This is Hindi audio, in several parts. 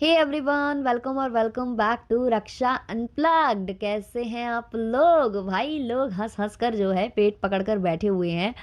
हे एवरीवन, वेलकम और welcome back to Raksha unplugged. कैसे हैं आप लोग? भाई लोग हंस हंस कर जो है पेट पकड़ कर बैठे हुए हैं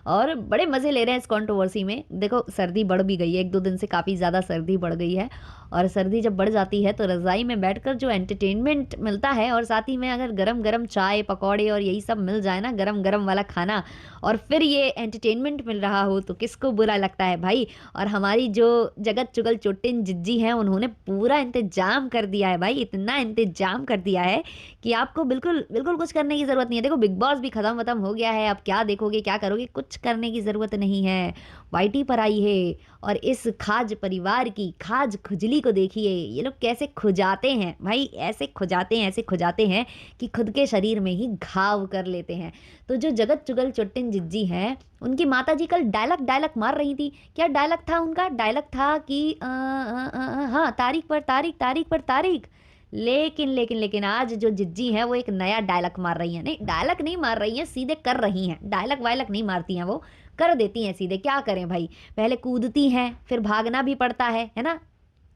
और बड़े मज़े ले रहे हैं इस कंट्रोवर्सी में। देखो, सर्दी बढ़ भी गई है, एक दो दिन से काफ़ी ज़्यादा सर्दी बढ़ गई है। और सर्दी जब बढ़ जाती है तो रज़ाई में बैठकर जो एंटरटेनमेंट मिलता है, और साथ ही में अगर गरम गरम चाय पकौड़े और यही सब मिल जाए ना, गरम गरम वाला खाना, और फिर ये एंटरटेनमेंट मिल रहा हो, तो किसको बुरा लगता है भाई। और हमारी जो जगत जुगल चुटिन जिज्जी हैं, उन्होंने पूरा इंतजाम कर दिया है भाई, इतना इंतजाम कर दिया है कि आपको बिल्कुल बिल्कुल कुछ करने की जरूरत नहीं है। देखो, बिग बॉस भी खत्म खत्म हो गया है, अब क्या देखोगे क्या करोगे, कुछ करने की जरूरत नहीं है। वाईटी पर आई है और इस खाज परिवार की खाज खुजली को देखिए, ये लोग कैसे खुजाते हैं भाई, ऐसे खुजाते हैं, ऐसे खुजाते हैं कि खुद के शरीर में ही घाव कर लेते हैं। तो जो जगत जुगल चुट्टिन जिज्जी हैं, उनकी माता जी कल डायलॉग डायलॉग मार रही थी। क्या डायलॉग था उनका? डायलॉग था कि हाँ, तारीख पर तारीख, तारीख पर तारीख। लेकिन आज जो जिज्जी हैं वो एक नया डायलॉग मार रही हैं। नहीं, डायलॉग नहीं मार रही हैं, सीधे कर रही हैं। डायलॉग वायलॉग नहीं मारती हैं, वो कर देती हैं सीधे। क्या करें भाई, पहले कूदती हैं, फिर भागना भी पड़ता है ना।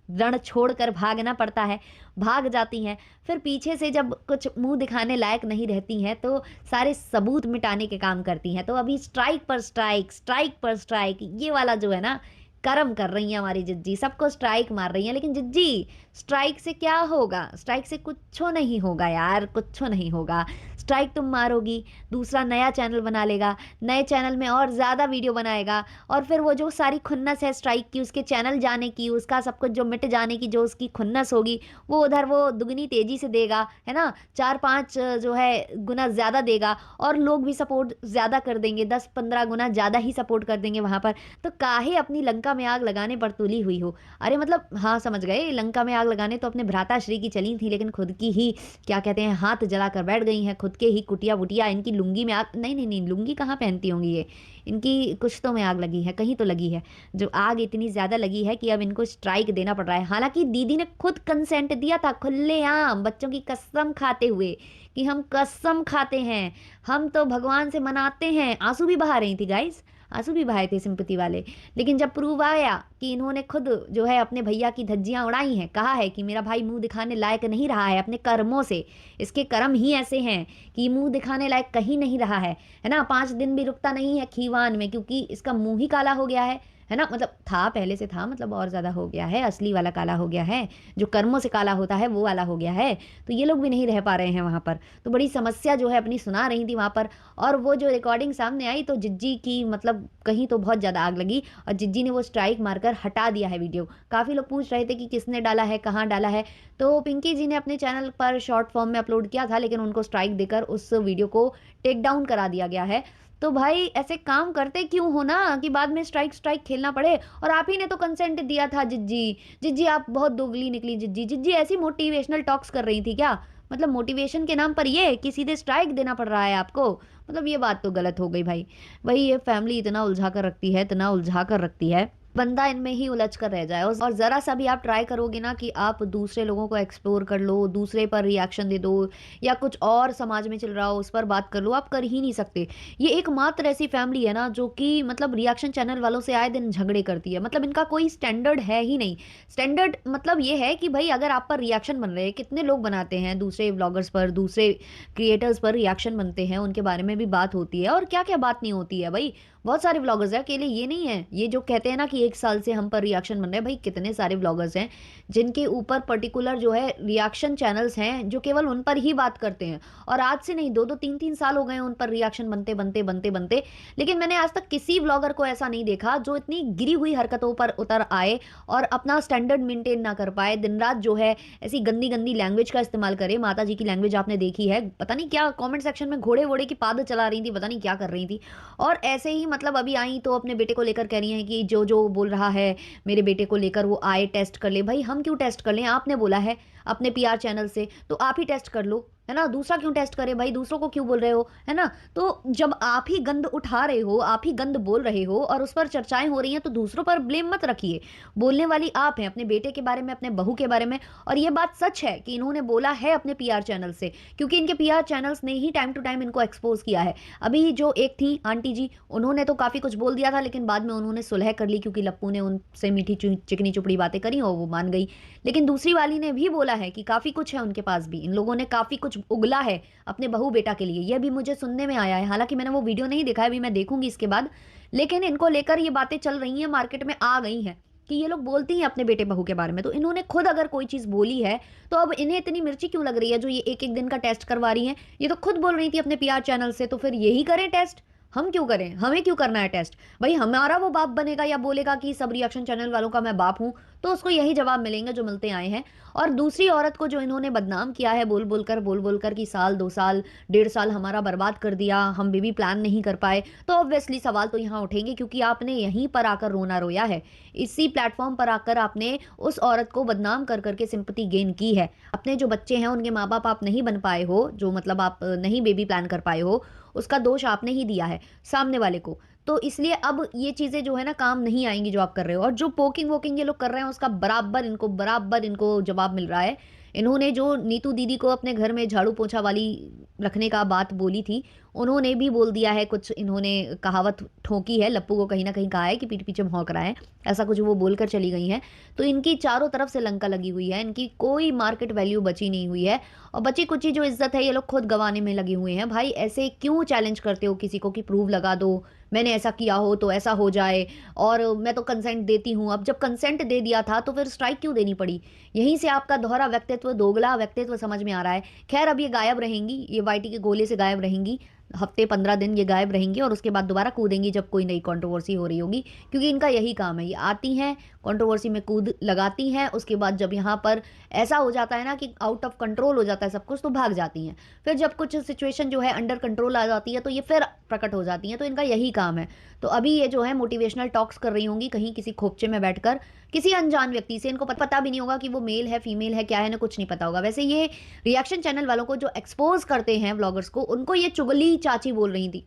रण छोड़कर भागना पड़ता है, भाग जाती हैं। फिर पीछे से जब कुछ मुंह दिखाने लायक नहीं रहती हैं तो सारे सबूत मिटाने के काम करती हैं। तो अभी स्ट्राइक पर स्ट्राइक, स्ट्राइक पर स्ट्राइक, ये वाला जो है ना, कर्म कर रही हैं हमारी जिज्जी। सबको स्ट्राइक मार रही हैं। लेकिन जिज्जी, स्ट्राइक से क्या होगा? स्ट्राइक से कुछ नहीं होगा यार, कुछ नहीं होगा। स्ट्राइक तुम मारोगी, दूसरा नया चैनल बना लेगा, नए चैनल में और ज़्यादा वीडियो बनाएगा, और फिर वो जो सारी खुन्नस है स्ट्राइक की, उसके चैनल जाने की, उसका सब कुछ जो मिट जाने की जो उसकी खुन्नस होगी, वो उधर वो दुगनी तेजी से देगा, है ना। 4-5 जो है गुना ज़्यादा देगा, और लोग भी सपोर्ट ज़्यादा कर देंगे, 10-15 गुना ज़्यादा ही सपोर्ट कर देंगे वहाँ पर। तो काहे अपनी लंका में आग लगाने पर तुली हुई हो? अरे मतलब, हाँ समझ गए, लंका में आग लगाने तो अपने भ्राताश्री की चली थी, लेकिन खुद की ही क्या कहते हैं, हाथ जलाकर बैठ गई हैं। खुद के ही कुटिया वुटिया, इनकी लुंगी में आग, नहीं नहीं नहीं, लुंगी कहाँ पहनती होंगी ये, इनकी कुछ तो में आग लगी है, कहीं तो लगी है। जो आग इतनी ज़्यादा लगी है कि अब इनको स्ट्राइक देना पड़ रहा है। हालांकि दीदी ने खुद कंसेंट दिया था, खुलेआम बच्चों की कसम खाते हुए, कि हम कसम खाते हैं, हम तो भगवान से मनाते हैं। आंसू भी बहा रही थी गाइस, आंसू भी बहाए थे सिंपति वाले। लेकिन जब प्रूव आया कि इन्होंने खुद जो है अपने भैया की धज्जियां उड़ाई हैं, कहा है कि मेरा भाई मुंह दिखाने लायक नहीं रहा है अपने कर्मों से, इसके कर्म ही ऐसे हैं कि मुंह दिखाने लायक कहीं नहीं रहा है ना। 5 दिन भी रुकता नहीं है खीवान में, क्योंकि इसका मुंह ही काला हो गया है ना। मतलब था, पहले से था, मतलब और ज़्यादा हो गया है, असली वाला काला हो गया है, जो कर्मों से काला होता है वो वाला हो गया है। तो ये लोग भी नहीं रह पा रहे हैं वहाँ पर। तो बड़ी समस्या जो है अपनी सुना रही थी वहाँ पर। और वो जो रिकॉर्डिंग सामने आई तो जिज्जी की मतलब कहीं तो बहुत ज़्यादा आग लगी, और जिज्जी ने वो स्ट्राइक मारकर हटा दिया है वीडियो। काफ़ी लोग पूछ रहे थे कि किसने डाला है, कहाँ डाला है। तो पिंकी जी ने अपने चैनल पर शॉर्ट फॉर्म में अपलोड किया था, लेकिन उनको स्ट्राइक देकर उस वीडियो को टेक डाउन करा दिया गया है। तो भाई ऐसे काम करते क्यों हो ना, कि बाद में स्ट्राइक स्ट्राइक खेलना पड़े। और आप ही ने तो कंसेंट दिया था जिज्जी। जिज्जी आप बहुत दोगली निकली जिज्जी। जिज्जी ऐसी मोटिवेशनल टॉक्स कर रही थी क्या? मतलब मोटिवेशन के नाम पर ये कि सीधे स्ट्राइक देना पड़ रहा है आपको? मतलब ये बात तो गलत हो गई भाई। वही, ये फैमिली इतना उलझा कर रखती है, इतना उलझा कर रखती है, बंदा इनमें ही उलझ कर रह जाए। और ज़रा सा भी आप ट्राई करोगे ना कि आप दूसरे लोगों को एक्सप्लोर कर लो, दूसरे पर रिएक्शन दे दो, या कुछ और समाज में चल रहा हो उस पर बात कर लो, आप कर ही नहीं सकते। ये एकमात्र ऐसी फैमिली है ना जो कि मतलब रिएक्शन चैनल वालों से आए दिन झगड़े करती है। मतलब इनका कोई स्टैंडर्ड है ही नहीं। स्टैंडर्ड मतलब ये है कि भाई अगर आप पर रिएक्शन बन रहे हैं, कितने लोग बनाते हैं दूसरे व्लॉगर्स पर, दूसरे क्रिएटर्स पर रिएक्शन बनते हैं, उनके बारे में भी बात होती है। और क्या क्या बात नहीं होती है भाई। बहुत सारे व्लॉगर्स हैं, अकेले ये नहीं है। ये जो कहते हैं ना कि 1 साल से हम पर रिएक्शन बन रहे हैं, भाई कितने सारे व्लॉगर्स हैं जिनके ऊपर पर्टिकुलर जो है रिएक्शन चैनल्स हैं, जो केवल उन पर ही बात करते हैं। और आज से नहीं, 2-2 3-3 साल हो गए हैं उन पर रिएक्शन बनते बनते बनते बनते। लेकिन मैंने आज तक किसी व्लॉगर को ऐसा नहीं देखा जो इतनी गिरी हुई हरकतों पर उतर आए और अपना स्टैंडर्ड मेंटेन ना कर पाए। दिन रात जो है ऐसी गंदी गंदी लैंग्वेज का इस्तेमाल करे। माता जी की लैंग्वेज आपने देखी है, पता नहीं क्या कमेंट सेक्शन में घोड़े वोड़े की पाद चला रही थी, पता नहीं क्या कर रही थी। और ऐसे ही मतलब अभी आई तो अपने बेटे को लेकर कह रही हैं कि जो जो बोल रहा है मेरे बेटे को लेकर, वो आए टेस्ट कर ले। भाई हम क्यों टेस्ट कर लें? आपने बोला है अपने पीआर चैनल से, तो आप ही टेस्ट कर लो, है ना? दूसरा क्यों टेस्ट करे भाई, दूसरों को क्यों बोल रहे हो, है ना? तो जब आप ही गंद उठा रहे हो, आप ही गंद बोल रहे हो और उस पर चर्चाएँ हो रही हैं, तो दूसरों पर ब्लेम मत रखिए। बोलने वाली आप हैं, अपने बेटे के बारे में, अपने बहू के बारे में। और ये बात सच है कि इन्होंने बोला है अपने पीआर चैनल से, क्योंकि इनके पीआर चैनल्स ने ही टाइम टू टाइम इनको एक्सपोज़ किया है। अभी जो एक थी आंटी जी, उन्होंने तो काफ़ी कुछ बोल दिया था, लेकिन बाद में उन्होंने सुलह कर ली, क्योंकि लप्पू ने उनसे मीठी चिकनी चुपड़ी बातें करी और वो मान गई। लेकिन दूसरी वाली ने भी बोला है कि काफ़ी कुछ है उनके पास भी, इन लोगों ने काफ़ी कुछ उगला है अपने बहू-बेटा के लिए, ये भी मुझे सुनने में आया है। हालाँकि मैंने वो वीडियो नहीं देखा है, अभी मैं देखूँगी इसके बाद। लेकिन इनको लेकर ये बातें चल रही हैं, मार्केट में आ गई हैं कि ये लोग बोलती हैं अपने बेटे-बहू के बारे में। तो इन्होंने खुद अगर कोई चीज़ बोली है, तो अब इन्हें इतनी मिर्ची क्यों लग रही है जो ये एक-एक दिन का टेस्ट करवा रही हैं? ये तो खुद बोल रही थी अपने पीआर चैनल से, तो फिर यही करें टेस्ट? हम क्यों करें? हमें क्यों करना है टेस्ट? भई हमारा वो बाप बनेगा या बोलेगा कि सब रिएक्शन चैनल वालों का मैं बाप हूँ, तो उसको यही जवाब मिलेंगे जो मिलते आए हैं। और दूसरी औरत को जो इन्होंने बदनाम किया है बोल-बोल कर कि साल, 2 साल, 1.5 साल हमारा बर्बाद कर दिया, हम बेबी प्लान नहीं कर पाए, तो ऑब्वियसली सवाल तो यहाँ उठेंगे, क्योंकि आपने यहीं पर आकर रोना रोया है। इसी प्लेटफ़ॉर्म पर आकर आपने उस औरत को बदनाम कर के सिंपैथी गेन की है। अपने जो बच्चे हैं उनके माँ-बाप आप नहीं बन पाए हो, जो मतलब आप नहीं बेबी प्लान कर पाए हो, उसका दोष आपने ही दिया है सामने वाले को। तो इसलिए अब ये चीज़ें जो है ना काम नहीं आएँगी जो आप कर रहे हो, और जो पोकिंग-वोकिंग ये लोग कर रहे हैं उसका बराबर इनको जवाब मिल रहा है। इन्होंने जो नीतू दीदी को अपने घर में झाड़ू-पोंछा वाली रखने का बात बोली थी, उन्होंने भी बोल दिया है कुछ, इन्होंने कहावत ठोकी है, लप्पू को कहीं न कहीं कहा है कि पीठ पीछे भौंक रहा है, ऐसा कुछ वो बोलकर चली गई हैं। तो इनकी चारों तरफ से लंका लगी हुई है, इनकी कोई मार्केट वैल्यू बची नहीं हुई है, और बची-कुची जो इज़्ज़त है ये लोग खुद गँवाने में लगे हुए हैं। भाई ऐसे क्यों चैलेंज करते हो किसी को कि प्रूफ़ लगा दो, मैंने ऐसा किया हो तो ऐसा हो जाए, और मैं तो कंसेंट देती हूँ। अब जब कंसेंट दे दिया था तो फिर स्ट्राइक क्यों देनी पड़ी? यहीं से आपका दोहरा व्यक्तित्व, दोगला व्यक्तित्व समझ में आ रहा है। ख़ैर अब ये गायब रहेंगी, ये वाईटी के गोले से गायब रहेंगी। हफ़्ते 15 दिन ये गायब रहेंगी और उसके बाद दोबारा कूदेंगी जब कोई नई कंट्रोवर्सी हो रही होगी, क्योंकि इनका यही काम है। ये आती हैं, कंट्रोवर्सी में कूद लगाती हैं, उसके बाद जब यहाँ पर ऐसा हो जाता है ना कि आउट ऑफ कंट्रोल हो जाता है सब कुछ, तो भाग जाती हैं। फिर जब कुछ सिचुएशन जो है अंडर कंट्रोल आ जाती है, तो ये फिर प्रकट हो जाती हैं, तो इनका यही काम है। तो अभी ये जो है मोटिवेशनल टॉक्स कर रही होंगी कहीं किसी खोपचे में बैठकर, किसी अनजान व्यक्ति से, इनको पता भी नहीं होगा कि वो मेल है, फीमेल है, क्या है, इन्हें कुछ नहीं पता होगा। वैसे ये रिएक्शन चैनल वालों को जो एक्सपोज़ करते हैं व्लॉगर्स को, उनको ये चुगली चाची बोल रही थी।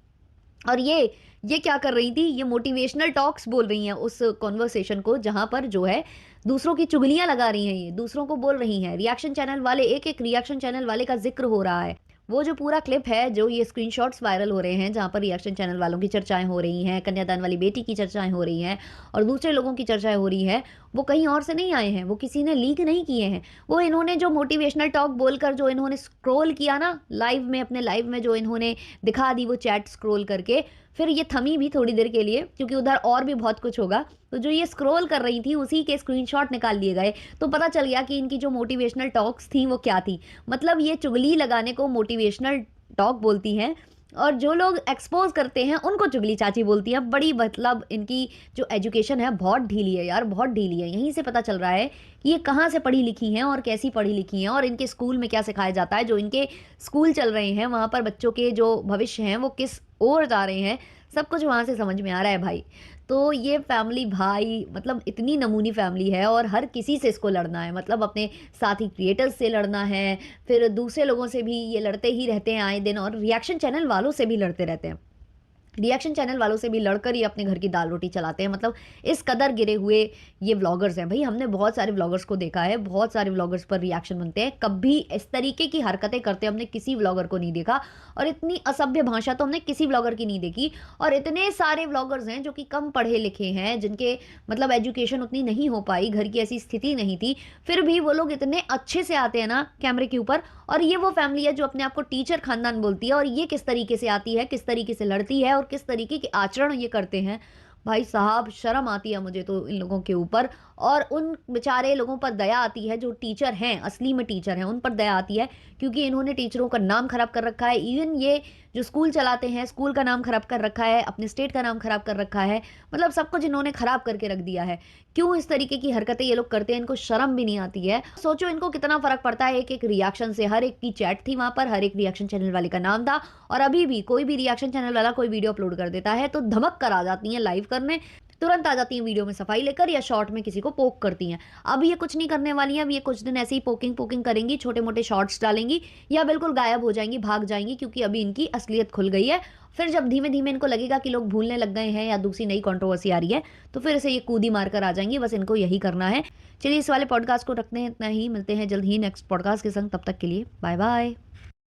और ये क्या कर रही थी, ये मोटिवेशनल टॉक्स बोल रही हैं उस कन्वर्सेशन को, जहाँ पर जो है दूसरों की चुगलियाँ लगा रही हैं, ये दूसरों को बोल रही हैं। रिएक्शन चैनल वाले, एक-एक रिएक्शन चैनल वाले का ज़िक्र हो रहा है। वो जो पूरा क्लिप है, जो ये स्क्रीनशॉट्स वायरल हो रहे हैं, जहाँ पर रिएक्शन चैनल वालों की चर्चाएँ हो रही हैं, कन्यादान वाली बेटी की चर्चाएँ हो रही हैं और दूसरे लोगों की चर्चाएँ हो रही हैं, वो कहीं और से नहीं आए हैं, वो किसी ने लीक नहीं किए हैं। वो इन्होंने जो मोटिवेशनल टॉक बोलकर जो इन्होंने स्क्रॉल किया ना लाइव में, अपने लाइव में जो इन्होंने दिखा दी वो चैट स्क्रॉल करके, फिर ये थमी भी थोड़ी देर के लिए, क्योंकि उधर और भी बहुत कुछ होगा। तो जो ये स्क्रॉल कर रही थी उसी के स्क्रीनशॉट निकाल लिए गए, तो पता चल गया कि इनकी जो मोटिवेशनल टॉक्स थी वो क्या थी। मतलब ये चुगली लगाने को मोटिवेशनल टॉक बोलती हैं, और जो लोग एक्सपोज़ करते हैं उनको चुगली चाची बोलती हैं। बड़ी मतलब इनकी जो एजुकेशन है बहुत ढीली है यार, बहुत ढीली है। यहीं से पता चल रहा है कि ये कहाँ से पढ़ी लिखी हैं और कैसी पढ़ी लिखी हैं, और इनके स्कूल में क्या सिखाया जाता है। जो इनके स्कूल चल रहे हैं वहाँ पर बच्चों के जो भविष्य हैं वो किस ओर जा रहे हैं, सब कुछ वहाँ से समझ में आ रहा है भाई। तो ये फैमिली भाई मतलब इतनी नमूनी फैमिली है, और हर किसी से इसको लड़ना है, मतलब अपने साथी क्रिएटर्स से लड़ना है, फिर दूसरे लोगों से भी ये लड़ते ही रहते हैं आए दिन, और रिएक्शन चैनल वालों से भी लड़ते रहते हैं। रिएक्शन चैनल वालों से भी लड़कर ही अपने घर की दाल रोटी चलाते हैं। मतलब इस कदर गिरे हुए ये व्लॉगर्स हैं। भई हमने बहुत सारे व्लॉगर्स को देखा है, बहुत सारे व्लॉगर्स पर रिएक्शन बनते हैं। कभी इस तरीके की हरकतें करते हमने किसी व्लॉगर को नहीं देखा, और इतनी असभ्य भाषा तो हमने किसी व्लॉगर की नहीं देखी। और इतने सारे व्लॉगर्स हैं जो कि कम पढ़े लिखे हैं, जिनके मतलब एजुकेशन उतनी नहीं हो पाई, घर की ऐसी स्थिति नहीं थी, फिर भी वो लोग इतने अच्छे से आते हैं ना कैमरे के ऊपर। और ये वो फैमिली है जो अपने आप को टीचर खानदान बोलती है, और ये किस तरीके से आती है, किस तरीके से लड़ती है, और किस तरीके के आचरण ये करते हैं। भाई साहब शर्म आती है मुझे तो इन लोगों के ऊपर, और उन बेचारे लोगों पर दया आती है जो टीचर हैं, असली में टीचर हैं, उन पर दया आती है, क्योंकि इन्होंने टीचरों का नाम खराब कर रखा है। इवन ये जो स्कूल चलाते हैं, स्कूल का नाम खराब कर रखा है, अपने स्टेट का नाम खराब कर रखा है, मतलब सब कुछ इन्होंने खराब करके रख दिया है। क्यों इस तरीके की हरकतें ये लोग करते हैं, इनको शर्म भी नहीं आती है। सोचो इनको कितना फर्क पड़ता है एक-एक रिएक्शन से। हर एक की चैट थी वहाँ पर, हर एक रिएक्शन चैनल वाले का नाम था, और अभी भी कोई भी रिएक्शन चैनल वाला कोई वीडियो अपलोड कर देता है तो धमक कर आ जाती हैं लाइव करने। तुरंत आ जाती हैं वीडियो में सफाई लेकर या शॉर्ट में किसी को पोक करती हैं। अब ये कुछ नहीं करने वाली हैं, अब ये कुछ दिन ऐसे ही पोकिंग करेंगी, छोटे-मोटे शॉर्ट्स डालेंगी या बिल्कुल गायब हो जाएँगी, भाग जाएँगी, क्योंकि अभी इनकी असलियत खुल गई है। फिर जब धीमे-धीमे इनको लगेगा कि लोग भूलने लग गए हैं या दूसरी नई कंट्रोवर्सी आ रही है, तो फिर से ये कूदी मारकर आ जाएँगी, बस इनको यही करना है। चलिए इस वाले पॉडकास्ट को रखते हैं इतना ही, मिलते हैं जल्द ही नेक्स्ट पॉडकास्ट के संग, तब तक के लिए बाय-बाय।